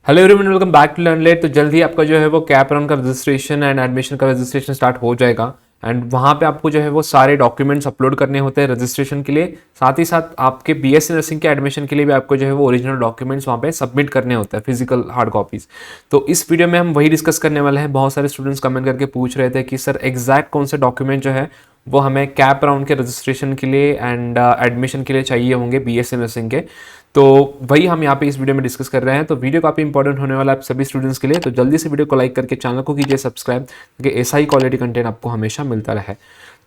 Hello everyone, welcome back to Learnlet. तो जल्द ही आपका जो है वो कैप राउंड का रजिस्ट्रेशन एंड एडमिशन का रजिस्ट्रेशन स्टार्ट हो जाएगा एंड वहाँ पे आपको जो है वो सारे डॉक्यूमेंट्स अपलोड करने होते हैं रजिस्ट्रेशन के लिए। साथ ही साथ आपके बीएससी नर्सिंग के एडमिशन के लिए भी आपको जो है वो ओरिजिनल डॉक्यूमेंट्स वहाँ पे सबमिट करने होते हैं, फिजिकल हार्ड कॉपीज। तो इस वीडियो में हम वही डिस्कस करने वाले हैं। बहुत सारे स्टूडेंट्स कमेंट करके पूछ रहे थे कि सर एग्जैक्ट कौन से डॉक्यूमेंट जो है वो हमें कैप राउंड के रजिस्ट्रेशन के लिए एंड एडमिशन के लिए चाहिए होंगे बीएससी नर्सिंग के। तो वही हम यहाँ पे इस वीडियो में डिस्कस कर रहे हैं। तो वीडियो काफ़ी इंपॉर्टेंट होने वाला है आप सभी स्टूडेंट्स के लिए। तो जल्दी से वीडियो को लाइक करके चैनल को कीजिए सब्सक्राइब, ताकि ऐसा ही क्वालिटी कंटेंट आपको हमेशा मिलता रहे।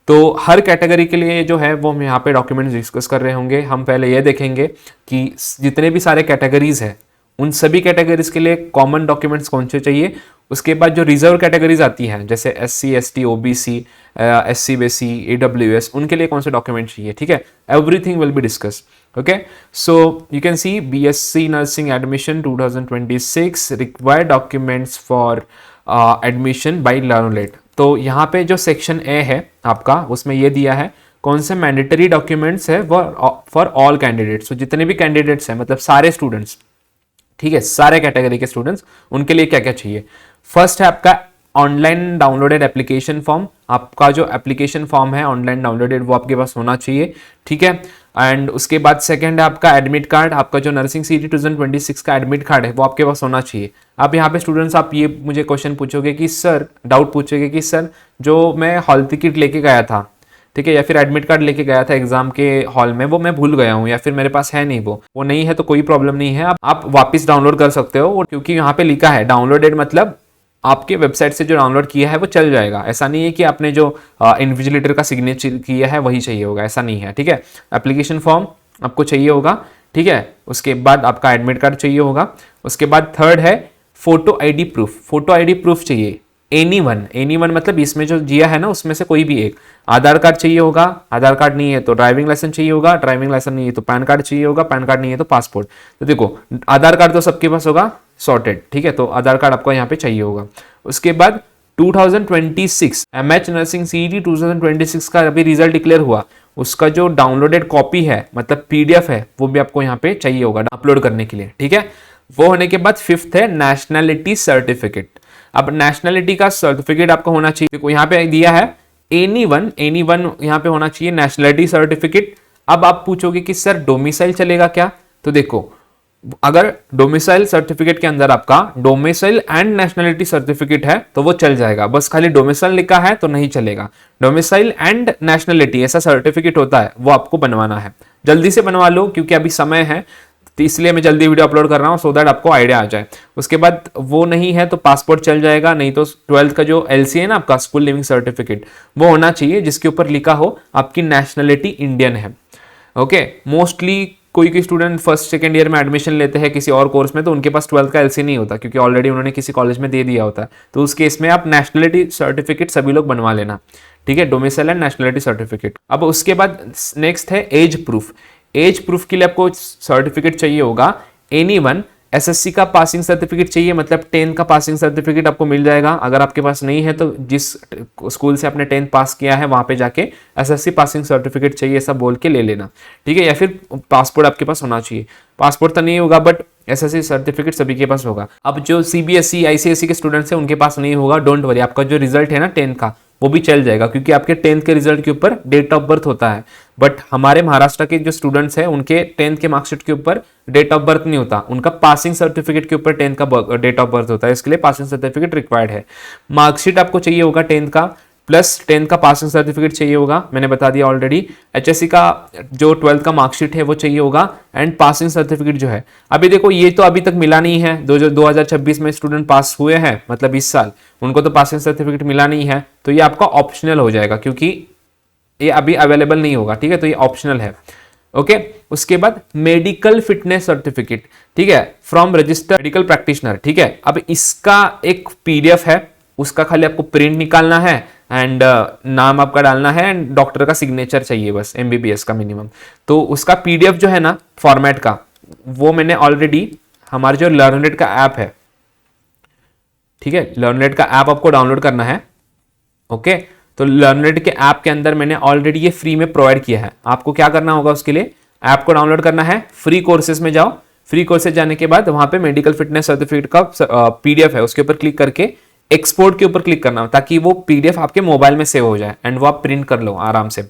तो हर कैटेगरी के लिए जो है वो हम यहाँ पे डॉक्यूमेंट्स डिस्कस कर रहे होंगे। हम पहले ये देखेंगे कि जितने भी सारे कैटेगरीज हैं उन सभी कैटेगरीज के लिए कॉमन डॉक्यूमेंट्स कौन से चाहिए। उसके बाद जो रिजर्व कैटेगरीज आती हैं जैसे SC ST OBC SC BC AWS, उनके लिए कौन से डॉक्यूमेंट चाहिए, ठीक है। Everything will be discuss. Okay, so you can see BSc nursing admission 2026 required documents for admission by Learnlet. तो यहाँ पे जो सेक्शन A है आपका, उसमें ये दिया है कौन से मैंडेटरी डॉक्यूमेंट्स है फॉर ऑल कैंडिडेट्स। तो जितने भी कैंडिडेट्स हैं, मतलब सारे स्टूडेंट्स, ठीक है, सारे कैटेगरी के स्टूडेंट्स, उनके लिए क्या क्या चाहिए। फर्स्ट है आपका ऑनलाइन डाउनलोडेड एप्लीकेशन फॉर्म। आपका जो एप्लीकेशन फॉर्म है ऑनलाइन डाउनलोडेड वो आपके पास होना चाहिए, ठीक है। एंड उसके बाद सेकंड है आपका एडमिट कार्ड। आपका जो नर्सिंग CET 2026 का एडमिट कार्ड है वो आपके पास होना चाहिए। अब यहाँ पे स्टूडेंट्स आप ये मुझे क्वेश्चन पूछोगे कि सर, डाउट पूछोगे कि सर जो मैं हॉल टिकट लेके गया था, ठीक है, या फिर एडमिट कार्ड लेके गया था एग्जाम के हॉल में, वो मैं भूल गया हूँ या फिर मेरे पास है नहीं, वो नहीं है तो कोई प्रॉब्लम नहीं है, आप वापस डाउनलोड कर सकते हो। क्योंकि यहाँ पे लिखा है डाउनलोडेड, मतलब आपके वेबसाइट से जो डाउनलोड किया है वो चल जाएगा। ऐसा नहीं है कि आपने जो इन्विजिलेटर का सिग्नेचर किया है वही चाहिए होगा, ऐसा नहीं है, ठीक है। एप्लीकेशन फॉर्म आपको चाहिए होगा, ठीक है। उसके बाद आपका एडमिट कार्ड चाहिए होगा। उसके बाद थर्ड है photo ID proof. Photo ID proof चाहिए एनी वन मतलब इसमें जो जिया है ना उसमें से कोई भी एक। आधार कार्ड चाहिए होगा, आधार कार्ड नहीं है तो ड्राइविंग लाइसेंस चाहिए होगा, ड्राइविंग लाइसेंस नहीं है तो पैन कार्ड चाहिए होगा, पैन कार्ड नहीं है तो पासपोर्ट। तो देखो, आधार कार्ड तो सबके पास होगा, सॉर्टेड, ठीक है। तो आधार कार्ड आपको यहाँ पे चाहिए होगा। उसके बाद 2026 MH नर्सिंग CET 2026 का अभी रिजल्ट डिक्लेयर हुआ, उसका जो डाउनलोडेड कॉपी है मतलब PDF है वो भी आपको यहाँ पे चाहिए होगा अपलोड करने के लिए, ठीक है। वो होने के बाद फिफ्थ है नेशनैलिटी सर्टिफिकेट। अब नेशनैलिटी का सर्टिफिकेट आपको होना चाहिए। देखो यहाँ पे दिया है एनी वन यहाँ पे होना चाहिए नेशनैलिटी सर्टिफिकेट। अब आप पूछोगे कि सर डोमिसाइल चलेगा क्या? तो देखो, अगर डोमिसाइल सर्टिफिकेट के अंदर आपका डोमिसाइल एंड नेशनैलिटी सर्टिफिकेट है तो वो चल जाएगा। बस खाली डोमिसाइल लिखा है तो नहीं चलेगा। डोमिसाइल एंड नेशनैलिटी ऐसा सर्टिफिकेट होता है, वो आपको बनवाना है। जल्दी से बनवा लो क्योंकि अभी समय है, तो इसलिए मैं जल्दी वीडियो अपलोड कर रहा हूँ सो दैट आपको आइडिया आ जाए। उसके बाद वो नहीं है तो पासपोर्ट चल जाएगा, नहीं तो 12th का जो LC है ना आपका, स्कूल लिविंग सर्टिफिकेट, वो होना चाहिए जिसके ऊपर लिखा हो आपकी नेशनैलिटी इंडियन है। ओके, मोस्टली कोई स्टूडेंट फर्स्ट सेकेंड ईयर में एडमिशन लेते हैं किसी और कोर्स में तो उनके पास 12th का LC नहीं होता क्योंकि ऑलरेडी उन्होंने किसी कॉलेज में दे दिया होता है। तो उस केस में आप नेशनैलिटी सर्टिफिकेट सभी लोग बनवा लेना, ठीक है, डोमिसाइल एंड नेशनैलिटी सर्टिफिकेट। अब उसके बाद नेक्स्ट है एज प्रूफ। एज प्रूफ के लिए आपको सर्टिफिकेट चाहिए होगा एनी वन। SSC का पासिंग सर्टिफिकेट चाहिए, मतलब 10th का पासिंग सर्टिफिकेट आपको मिल जाएगा। अगर आपके पास नहीं है तो जिस स्कूल से आपने 10th पास किया है वहां पे जाके SSC पासिंग सर्टिफिकेट चाहिए ऐसा बोल के ले लेना, ठीक है। या फिर पासपोर्ट आपके पास होना चाहिए। पासपोर्ट तो नहीं होगा बट SSC सर्टिफिकेट सभी के पास होगा। अब जो CBSE ICSE के स्टूडेंट्स हैं उनके पास नहीं होगा, डोंट वरी, आपका जो रिजल्ट है ना 10th का वो भी चल जाएगा क्योंकि आपके 10th के रिजल्ट के ऊपर डेट ऑफ बर्थ होता है। बट हमारे महाराष्ट्र के जो स्टूडेंट्स हैं उनके 10th के मार्कशीट के ऊपर डेट ऑफ बर्थ नहीं होता, उनका पासिंग सर्टिफिकेट के ऊपर 10th का डेट ऑफ बर्थ होता है, इसके लिए पासिंग सर्टिफिकेट रिक्वायर्ड है। मार्कशीट आपको चाहिए होगा 10th का, प्लस 10th का पासिंग सर्टिफिकेट चाहिए होगा, मैंने बता दिया ऑलरेडी। HSC का जो 12th का मार्कशीट है वो चाहिए होगा एंड पासिंग सर्टिफिकेट जो है, अभी देखो ये तो अभी तक मिला नहीं है। 2026 में स्टूडेंट पास हुए हैं, मतलब इस साल, उनको तो पासिंग सर्टिफिकेट मिला नहीं है, तो ये आपका ऑप्शनल हो जाएगा क्योंकि ये अभी अवेलेबल नहीं होगा, ठीक है, तो ये ऑप्शनल है। ओके, उसके बाद मेडिकल फिटनेस सर्टिफिकेट, ठीक है, फ्रॉम रजिस्टर्ड मेडिकल प्रैक्टिशनर, ठीक है। अब इसका एक PDF है, उसका खाली आपको प्रिंट निकालना है एंड नाम आपका डालना है एंड डॉक्टर का सिग्नेचर चाहिए बस, MBBS का मिनिमम। तो उसका PDF जो है ना फॉर्मेट का, वो मैंने ऑलरेडी हमारे जो लर्नलेट का ऐप है, ठीक है, लर्नलेट का ऐप आपको डाउनलोड करना है। ओके, तो लर्नलेट के ऐप के अंदर मैंने ऑलरेडी ये फ्री में प्रोवाइड किया है। आपको क्या करना होगा, उसके लिए ऐप को डाउनलोड करना है, फ्री कोर्सेज में जाओ, फ्री कोर्सेज जाने के बाद वहां पे मेडिकल फिटनेस सर्टिफिकेट का पीडीएफ है, उसके ऊपर क्लिक करके एक्सपोर्ट के ऊपर क्लिक करना हो, ताकि वो पीडीएफ आपके मोबाइल में सेव हो जाए एंड वो आप प्रिंट कर लो आराम से।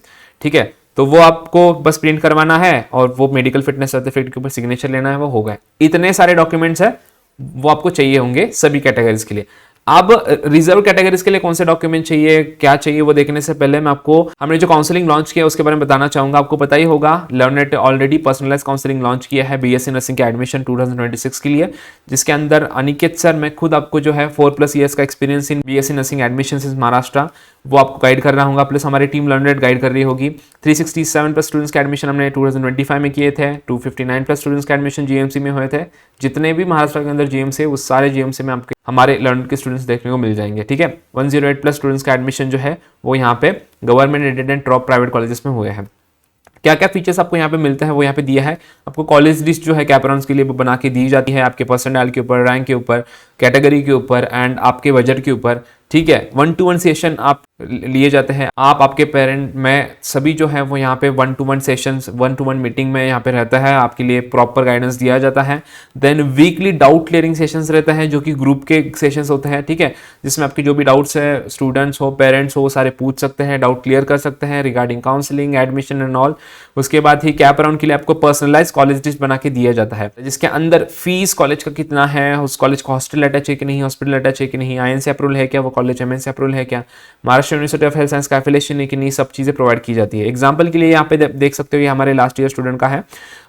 ठीक है, तो वो आपको बस प्रिंट करवाना है और वो मेडिकल फिटनेस सर्टिफिकेट के ऊपर सिग्नेचर लेना है, वो हो गए। इतने सारे डॉक्यूमेंट्स है वो आपको चाहिए होंगे सभी कैटेगरीज के लिए। अब रिजर्व कैटेगरीज के लिए कौन से डॉक्यूमेंट चाहिए, क्या चाहिए, वो देखने से पहले मैं आपको हमने जो काउंसलिंग लॉन्च किया उसके बारे में बताना चाहूंगा। आपको पता ही होगा लर्नेट ऑलरेडी पर्सनलाइज काउंसलिंग लॉन्च किया है बीएससी नर्सिंग के एडमिशन 2026 के लिए, जिसके अंदर अनिकेत सर, मैं खुद आपको जो है 4+ ईयर्स का experience in BSc nursing admission in Maharashtra, वो आपको गाइड कर रहा हूँ, प्लस हमारी टीम लर्नेट गाइड कर रही होगी। 367+ स्टूडेंट्स के एडमिशन हमने 2025 में किए थे, 259+ स्टूडेंट्स के एडमिशन जीएमसी में हुए थे। जितने भी महाराष्ट्र के अंदर जीएमसी है उस सारे जीएमसी में आपके हमारे लर्नेट के स्टूडेंट्स देखने को मिल जाएंगे। ठीक है, 108+ स्टूडेंट्स का एडमिशन जो है वो यहाँ पे government aided and top private colleges में हुए हैं। क्या क्या फीचर्स आपको यहाँ पे मिलते हैं वो यहाँ पे दिया है। आपको कॉलेज लिस्ट जो है कैपराउंड्स के लिए वो बना के दी जाती है, आपके परसेंटाइल के ऊपर, रैंक के ऊपर, कैटेगरी के ऊपर एंड आपके बजट के ऊपर। ठीक है, 1-to-1 सेशन आप लिए जाते हैं, आप आपके पेरेंट में सभी जो है वो यहाँ पे 1-to-1 सेशंस, 1-to-1 मीटिंग में यहाँ पे रहता है, आपके लिए प्रॉपर गाइडेंस दिया जाता है। Then weekly doubt clearing sessions रहता है जो कि ग्रुप के सेशंस होते हैं। ठीक है, जिसमें आपके जो भी डाउट्स है, स्टूडेंट्स हो, पेरेंट्स हो, वो सारे पूछ सकते हैं, डाउट क्लियर कर सकते हैं regarding counselling, admission and all. उसके बाद ही कैप राउंड के लिए आपको पर्सनलाइज कॉलेज लिस्ट बना के दिया जाता है, जिसके अंदर फीस कॉलेज का कितना है, उस कॉलेज को हॉस्टल अटैच है कि नहीं, हॉस्पिटल अटैच है कि नहीं, आईएनसी अप्रूवल है क्या, वो कॉलेज एमएनसी अप्रूवल है क्या, Maharashtra university of health science का एफिलिएशन है कि नहीं, सब चीजें प्रोवाइड की जाती है। एग्जांपल के लिए यहाँ पे देख सकते हो, ये हमारे लास्ट ईयर स्टूडेंट का है,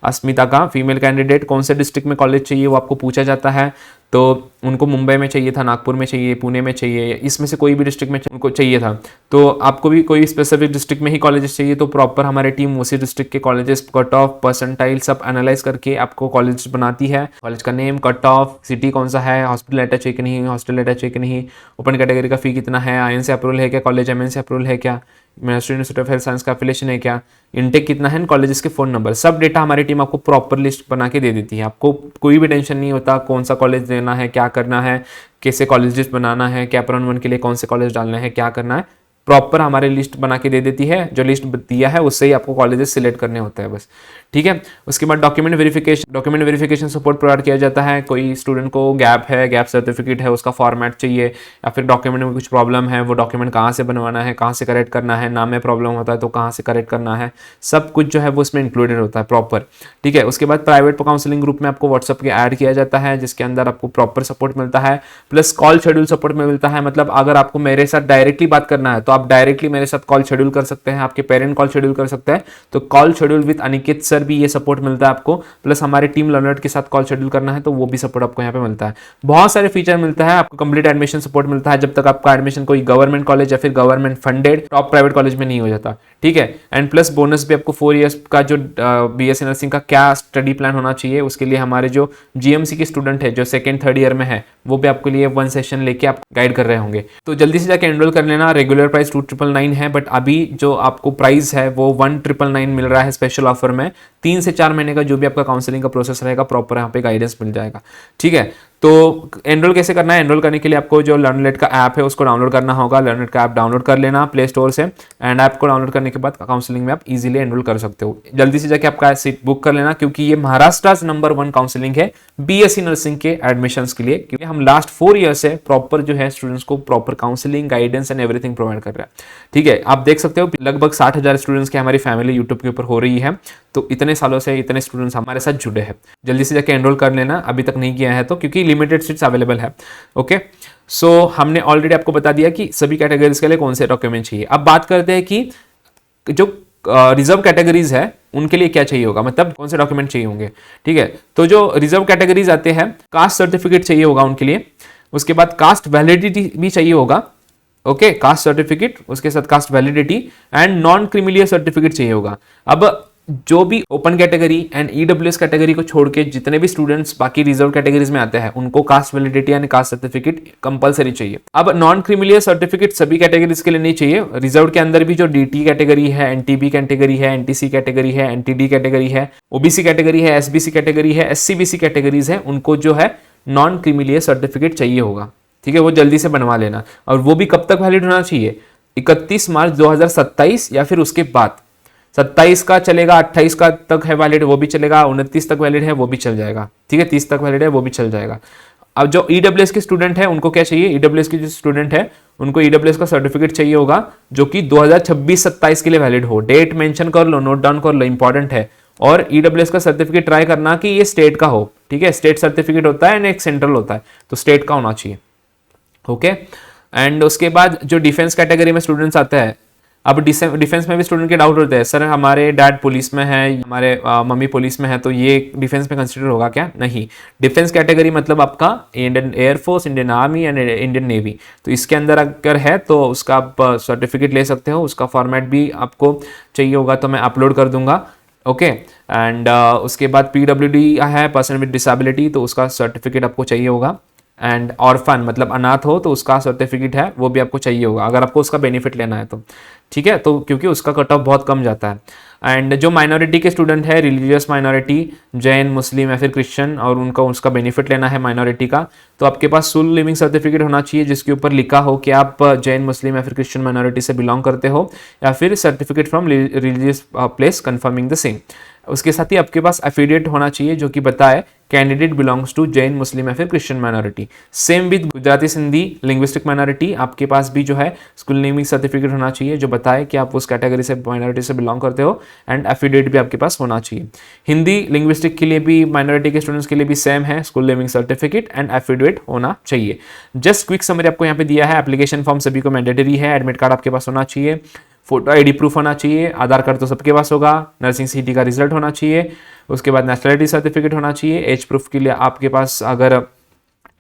अस्मिता का, फीमेल कैंडिडेट, कौन से डिस्ट्रिक्ट में कॉलेज चाहिए वो आपको पूछा जाता है। तो उनको मुंबई में चाहिए था, नागपुर में चाहिए, पुणे में चाहिए, इसमें से कोई भी डिस्ट्रिक्ट में उनको चाहिए था। तो आपको भी कोई स्पेसिफिक डिस्ट्रिक्ट में ही कॉलेजेस चाहिए तो प्रॉपर हमारी टीम उसी डिस्ट्रिक्ट के कॉलेजेस, कट ऑफ, परसेंटाइल सब एनालाइज करके आपको कॉलेज बनाती है। कॉलेज का नेम, कट ऑफ, सिटी कौन सा है, हॉस्पिटल अटैच है कि नहीं, हॉस्टल अटैच है कि नहीं, ओपन कैटेगरी का फी कितना है, आईएनसी अप्रूवल है क्या, कॉलेज एमएनसी अप्रूवल है क्या, Maharashtra university of health science का एफिलिएशन है क्या, इनटेक कितना है, कॉलेजेस के फोन नंबर, सब डेटा हमारी टीम आपको प्रॉपर लिस्ट बना के दे देती है। आपको कोई भी टेंशन नहीं होता कौन सा कॉलेज देना है, क्या करना है, कैसे कॉलेज लिस्ट बनाना है, कैप राउंड 1 के लिए कौन से कॉलेज डालना है, क्या करना है, प्रॉपर हमारी लिस्ट बना के दे देती है। जो लिस्ट दिया है उससे ही आपको कॉलेजेस सिलेक्ट करने होते हैं बस। ठीक है, उसके बाद डॉक्यूमेंट वेरिफिकेशन सपोर्ट प्रोवाइड किया जाता है। कोई स्टूडेंट को गैप है, गैप सर्टिफिकेट है, उसका फॉर्मेट चाहिए, या फिर डॉक्यूमेंट में कुछ प्रॉब्लम है, वो डॉक्यूमेंट कहाँ से बनवाना है, कहाँ से करेक्ट करना है, नाम में प्रॉब्लम होता है तो कहाँ से करेक्ट करना है, सब कुछ जो है वो उसमें इंक्लूडेड होता है प्रॉपर। ठीक है, उसके बाद प्राइवेट काउंसलिंग ग्रुप में आपको व्हाट्सएप के ऐड किया जाता है, जिसके अंदर आपको प्रॉपर सपोर्ट मिलता है, प्लस कॉल शेड्यूल सपोर्ट में मिलता है। मतलब अगर आपको मेरे साथ डायरेक्टली बात करना है तो आप डायरेक्टली मेरे साथ कॉल शेड्यूल कर सकते हैं, आपके पेरेंट कॉल शेड्यूल कर सकते हैं, तो call schedule with Aniket sir भी ये सपोर्ट मिलता है आपको। प्लस हमारे टीम लर्नर के साथ कॉल शेड्यूल करना है तो वो भी सपोर्ट आपको यहाँ पे मिलता है। बहुत सारे फीचर मिलता है आपको। कंप्लीट एडमिशन सपोर्ट मिलता है जब तक आपका एडमिशन कोई गवर्नमेंट कॉलेज या फिर government funded top private college में नहीं हो जाता। ठीक है, एंड प्लस बोनस भी आपको 4 इयर्स का जो बीएससी नर्सिंग का क्या स्टडी प्लान होना चाहिए उसके लिए हमारे जो जीएमसी के स्टूडेंट है जो 2nd-3rd ईयर में है वो भी आपके लिए 1 सेशन लेके आप गाइड कर रहे होंगे। तो जल्दी से जाके एनरोल कर लेना। रेगुलर प्राइस 2,999 है, बट अभी जो आपको प्राइस है वो 1,999 मिल रहा है स्पेशल ऑफर में। 3 से 4 महीने का जो भी आपका काउंसलिंग का प्रोसेस रहेगा प्रॉपर यहाँ पे गाइडेंस मिल जाएगा। ठीक है, तो एनरोल कैसे करना है? एनरोल करने के लिए आपको जो लर्नलेट का ऐप है उसको डाउनलोड करना होगा। लर्नलेट का ऐप डाउनलोड कर लेना प्ले स्टोर से, एंड ऐप को डाउनलोड करने के बाद काउंसलिंग में आप इजीली एनरोल कर सकते हो। जल्दी से जाके आपका सीट बुक कर लेना, क्योंकि ये महाराष्ट्र नंबर 1 काउंसलिंग है बीएससी नर्सिंग के एडमिशंस के लिए, क्योंकि हम लास्ट 4 ईयर से प्रॉपर जो है स्टूडेंट्स को proper counselling, guidance and everything provide कर रहा है। ठीक है, आप देख सकते हो लगभग 60,000 स्टूडेंट्स की हमारी फैमिली यूट्यूब के ऊपर हो रही है। तो इतने सालों से इतने स्टूडेंट्स हमारे साथ जुड़े हैं। जल्दी से जाके एनरोल कर लेना अभी तक नहीं किया है तो, क्योंकि लिमिटेड सीट्स अवेलेबल है। ओके, सो हमने ऑलरेडी आपको बता दिया कि सभी कैटेगरीज के लिए कौन से डॉक्यूमेंट चाहिए। अब बात करते हैं कि जो रिजर्व कैटेगरीज है उनके लिए क्या चाहिए होगा, मतलब कौन से डॉक्यूमेंट चाहिए होंगे। ठीक है, तो जो रिजर्व कैटेगरीज आते हैं, कास्ट सर्टिफिकेट चाहिए होगा उनके लिए, उसके बाद कास्ट वैलिडिटी भी चाहिए होगा। ओके, कास्ट सर्टिफिकेट, उसके साथ cast validity and non creamy layer certificate चाहिए होगा। अब जो भी open category and EWS category को छोड़ के जितने भी स्टूडेंट्स बाकी रिजर्व कैटेगरीज में आते हैं उनको cast validity and caste certificate compulsory चाहिए। अब नॉन क्रिमिलियर सर्टिफिकेट सभी कैटेगरीज के लिए नहीं चाहिए। रिजर्व के अंदर भी जो डीटी कैटेगरी है, एनटीबी कैटेगरी है, एनटीसी कैटेगरी है, एनटीडी कैटेगरी है, ओबीसी कैटेगरी है, एसबीसी कैटेगरी है, एससीबीसी कैटेगरीज है, उनको जो है नॉन क्रिमिलियर सर्टिफिकेट चाहिए होगा। ठीक है, वो जल्दी से बनवा लेना। और वो भी कब तक वैलिड होना चाहिए? 31 मार्च 2027 या फिर उसके बाद। 27 का चलेगा, 28 का तक है वैलिड वो भी चलेगा, 29 तक वैलिड है वो भी चल जाएगा, ठीक है, 30 तक वैलिड है वो भी चल जाएगा। अब जो ईडब्ल्यूएस के स्टूडेंट है उनको क्या चाहिए, ईडब्ल्यूएस के जो स्टूडेंट है उनको ईडब्ल्यूएस का सर्टिफिकेट चाहिए होगा जो कि 2026-27 के लिए वैलिड हो। डेट मेंशन कर लो, नोट डाउन कर लो, इंपॉर्टेंट है। और ईडब्ल्यूएस का सर्टिफिकेट ट्राई करना कि ये स्टेट का हो, ठीक है, स्टेट सर्टिफिकेट होता है एंड एक सेंट्रल होता है, तो स्टेट का होना चाहिए, ओके। एंड उसके बाद जो डिफेंस कैटेगरी में स्टूडेंट्स आते हैं, अब डिफेंस में भी स्टूडेंट के डाउट होते हैं, सर हमारे डैड पुलिस में है, हमारे मम्मी पुलिस में है, तो ये डिफेंस में कंसिडर होगा क्या? नहीं। डिफेंस कैटेगरी मतलब आपका Indian air force, Indian army and Indian navy, तो इसके अंदर अगर है तो उसका आप सर्टिफिकेट ले सकते हो। उसका फॉर्मेट भी आपको चाहिए होगा तो मैं अपलोड कर दूंगा, ओके। एंड उसके बाद PWD है, पर्सन विद डिसेबिलिटी, तो उसका सर्टिफिकेट आपको चाहिए होगा। एंड ऑर्फन मतलब अनाथ हो तो उसका सर्टिफिकेट है वो भी आपको चाहिए होगा अगर आपको उसका बेनिफिट लेना है तो, ठीक है, तो क्योंकि उसका कट ऑफ बहुत कम जाता है। एंड जो माइनॉरिटी के स्टूडेंट है, रिलीजियस माइनॉरिटी, जैन, मुस्लिम या फिर क्रिश्चियन, और उनका उसका बेनिफिट लेना है माइनॉरिटी का, तो आपके पास सोल लिविंग सर्टिफिकेट होना चाहिए जिसके ऊपर लिखा हो कि आप जैन, मुस्लिम या फिर क्रिश्चियन माइनॉरिटी से बिलोंग करते हो, या फिर certificate from religious place confirming the same. उसके साथ ही आपके पास एफिडेविट होना चाहिए जो कि बताए कैंडिडेट बिलोंग्स टू जैन, मुस्लिम या फिर Christian minority. Same with Gujarati, Sindhi, linguistic minority, आपके पास भी जो है स्कूल नेमिंग सर्टिफिकेट होना चाहिए जो बताए कि आप उस कैटेगरी से, माइनॉरिटी से बिलोंग करते हो, एंड एफिडेविट भी आपके पास होना चाहिए। हिंदी लिंग्विस्टिक के लिए भी, माइनॉरिटी के स्टूडेंट्स के लिए भी सेम है, school naming certificate and affidavit होना चाहिए। जस्ट क्विक समरी आपको यहाँ पे दिया है। एप्लीकेशन फॉर्म सभी को मैंडेटरी है, एडमिट कार्ड आपके पास होना चाहिए, फोटो आईडी प्रूफ होना चाहिए, आधार कार्ड तो सबके पास होगा, नर्सिंग सीटी का रिजल्ट होना चाहिए, उसके बाद नेशनलिटी सर्टिफिकेट होना चाहिए। एज प्रूफ के लिए आपके पास अगर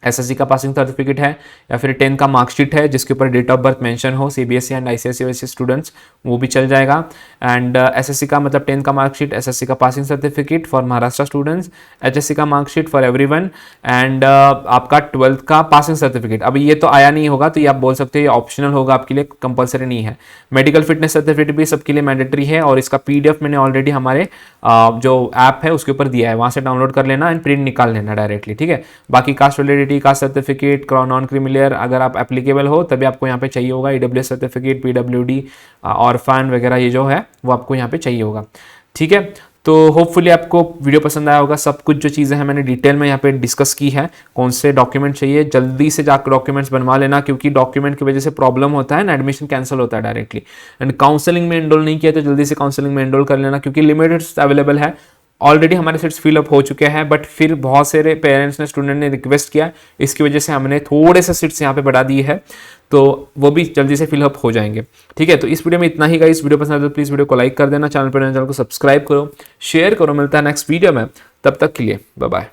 एसएससी का पासिंग सर्टिफिकेट है या फिर 10 का मार्कशीट है जिसके ऊपर डेट ऑफ बर्थ मेंशन हो, सीबीएसई एंड आईसीएसई स्टूडेंट्स वो भी चल जाएगा। एंड एसएससी का मतलब 10 का मार्कशीट, एसएससी का passing certificate for Maharashtra students, HSC का मार्कशीट फॉर एवरीवन, एंड आपका 12th का पासिंग सर्टिफिकेट। अब ये तो आया नहीं होगा तो ये आप बोल सकते हो ये ऑप्शनल होगा आपके लिए, कंपलसरी नहीं है। मेडिकल फिटनेस सर्टिफिकेट भी सबके लिए मैंडेटरी है और इसका पीडीएफ मैंने ऑलरेडी हमारे जो ऐप है उसके ऊपर दिया है, वहां से डाउनलोड कर लेना एंड प्रिंट निकाल लेना डायरेक्टली, ठीक है। बाकी cast validity, caste certificate, non creamy layer अगर आप एप्लीकेबल हो तभी आपको यहाँ पे चाहिए होगा, ईडब्ल्यूएस सर्टिफिकेट, पीडब्ल्यूडी, ऑर्फन वगैरह ये जो है वो आपको यहाँ पे चाहिए होगा, ठीक है। तो होपफुली आपको वीडियो पसंद आया होगा। सब कुछ जो चीज़ें हैं मैंने डिटेल में यहाँ पे डिस्कस की है। कौन से डॉक्यूमेंट चाहिए, जल्दी से जाकर डॉक्यूमेंट्स बनवा लेना क्योंकि डॉक्यूमेंट की वजह से प्रॉब्लम होता है ना, एडमिशन कैंसिल होता है डायरेक्टली। एंड काउंसलिंग में एनरोल नहीं किया तो जल्दी से काउंसलिंग में एनरोल कर लेना क्योंकि लिमिटेड अवेलेबल है। ऑलरेडी हमारे सीट्स फिलअप हो चुके हैं बट फिर बहुत सारे पेरेंट्स ने, स्टूडेंट ने रिक्वेस्ट किया, इसकी वजह से हमने थोड़े से सीट्स यहाँ पे बढ़ा दिए है तो वो भी जल्दी से फिलअप हो जाएंगे, ठीक है। तो इस वीडियो में इतना ही गाइस। वीडियो पसंद आए तो प्लीज़ वीडियो को लाइक कर देना, चैनल पर चैनल को सब्सक्राइब करो, शेयर करो। मिलता है नेक्स्ट वीडियो में, तब तक के लिए बाय बाय।